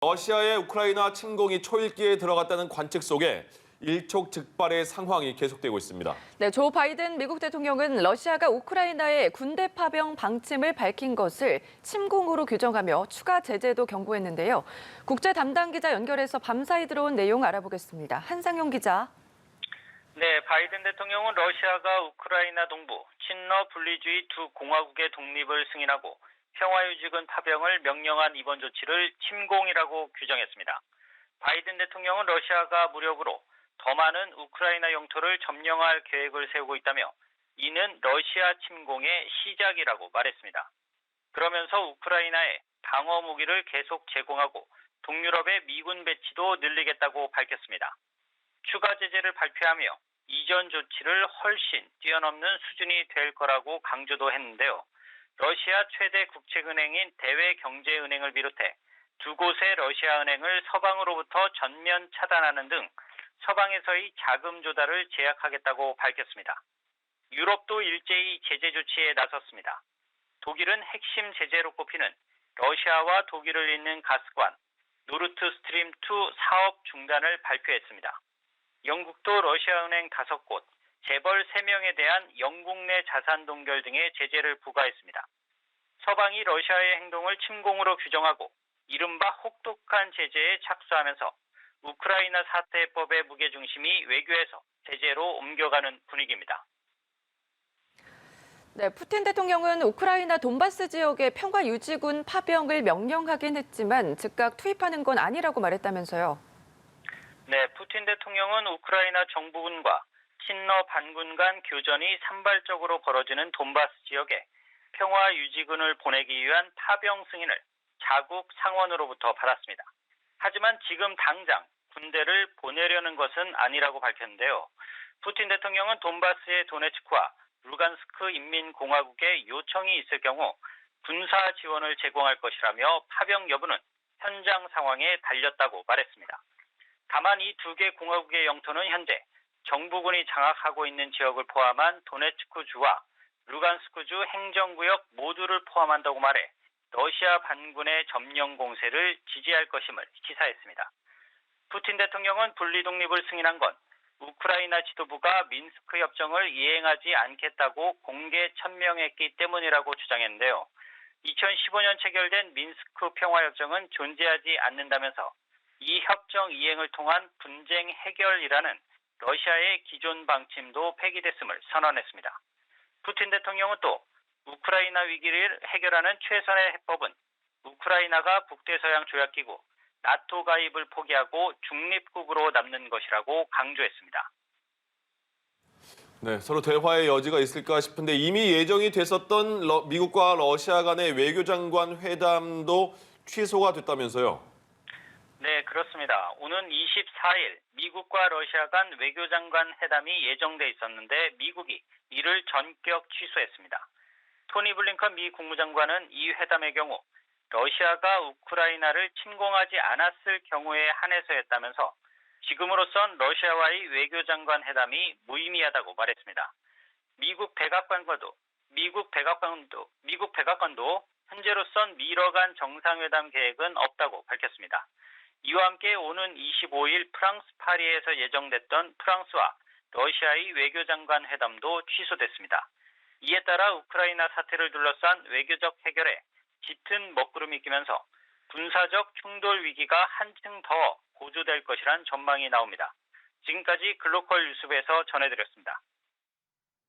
러시아의 우크라이나 침공이 초읽기에 들어갔다는 관측 속에 일촉즉발의 상황이 계속되고 있습니다. 네, 조 바이든 미국 대통령은 러시아가 우크라이나의 군대 파병 방침을 밝힌 것을 침공으로 규정하며 추가 제재도 경고했는데요. 국제 담당 기자 연결해서 밤사이 들어온 내용 알아보겠습니다. 한상용 기자. 네, 바이든 대통령은 러시아가 우크라이나 동부 친러 분리주의 두 공화국의 독립을 승인하고 평화유지군 파병을 명령한 이번 조치를 침공이라고 규정했습니다. 바이든 대통령은 러시아가 무력으로 더 많은 우크라이나 영토를 점령할 계획을 세우고 있다며 이는 러시아 침공의 시작이라고 말했습니다. 그러면서 우크라이나에 방어 무기를 계속 제공하고 동유럽의 미군 배치도 늘리겠다고 밝혔습니다. 추가 제재를 발표하며 이전 조치를 훨씬 뛰어넘는 수준이 될 거라고 강조도 했는데요. 러시아 최대 국책은행인 대외경제은행을 비롯해 두 곳의 러시아 은행을 서방으로부터 전면 차단하는 등 서방에서의 자금 조달을 제약하겠다고 밝혔습니다. 유럽도 일제히 제재 조치에 나섰습니다. 독일은 핵심 제재로 꼽히는 러시아와 독일을 잇는 가스관 노르트 스트림 2 사업 중단을 발표했습니다. 영국도 러시아 은행 5곳, 재벌 3명에 대한 영국 내 자산 동결 등의 제재를 부과했습니다. 서방이 러시아의 행동을 침공으로 규정하고 이른바 혹독한 제재에 착수하면서 우크라이나 사태법의 무게중심이 외교에서 제재로 옮겨가는 분위기입니다. 네, 푸틴 대통령은 우크라이나 돈바스 지역의 평화유지군 파병을 명령하긴 했지만 즉각 투입하는 건 아니라고 말했다면서요. 네, 푸틴 대통령은 우크라이나 정부군과 친러 반군 간 교전이 산발적으로 벌어지는 돈바스 지역에 평화유지군을 보내기 위한 파병 승인을 자국 상원으로부터 받았습니다. 하지만 지금 당장 군대를 보내려는 것은 아니라고 밝혔는데요. 푸틴 대통령은 돈바스의 도네츠크와 루간스크 인민공화국에 요청이 있을 경우 군사 지원을 제공할 것이라며 파병 여부는 현장 상황에 달렸다고 말했습니다. 다만 이 두 개 공화국의 영토는 현재 정부군이 장악하고 있는 지역을 포함한 도네츠크주와 루간스크주 행정구역 모두를 포함한다고 말해 러시아 반군의 점령 공세를 지지할 것임을 시사했습니다. 푸틴 대통령은 분리독립을 승인한 건 우크라이나 지도부가 민스크 협정을 이행하지 않겠다고 공개 천명했기 때문이라고 주장했는데요. 2015년 체결된 민스크 평화협정은 존재하지 않는다면서 이 협정 이행을 통한 분쟁 해결이라는 러시아의 기존 방침도 폐기됐음을 선언했습니다. 푸틴 대통령은 또 우크라이나 위기를 해결하는 최선의 해법은 우크라이나가 북대서양 조약기구 나토 가입을 포기하고 중립국으로 남는 것이라고 강조했습니다. 네, 서로 대화의 여지가 있을까 싶은데 이미 예정이 됐었던 미국과 러시아 간의 외교장관 회담도 취소가 됐다면서요. 네, 그렇습니다. 오는 24일 미국과 러시아 간 외교장관 회담이 예정돼 있었는데 미국이 이를 전격 취소했습니다. 토니 블링컨 미 국무장관은 이 회담의 경우 러시아가 우크라이나를 침공하지 않았을 경우에 한해서였다면서 지금으로선 러시아와의 외교장관 회담이 무의미하다고 말했습니다. 미국 백악관도 현재로선 미러 간 정상회담 계획은 없다고 밝혔습니다. 이와 함께 오는 25일 프랑스 파리에서 예정됐던 프랑스와 러시아의 외교장관 회담도 취소됐습니다. 이에 따라 우크라이나 사태를 둘러싼 외교적 해결에 짙은 먹구름이 끼면서 군사적 충돌 위기가 한층 더 고조될 것이란 전망이 나옵니다. 지금까지 글로컬 뉴스부에서 전해드렸습니다.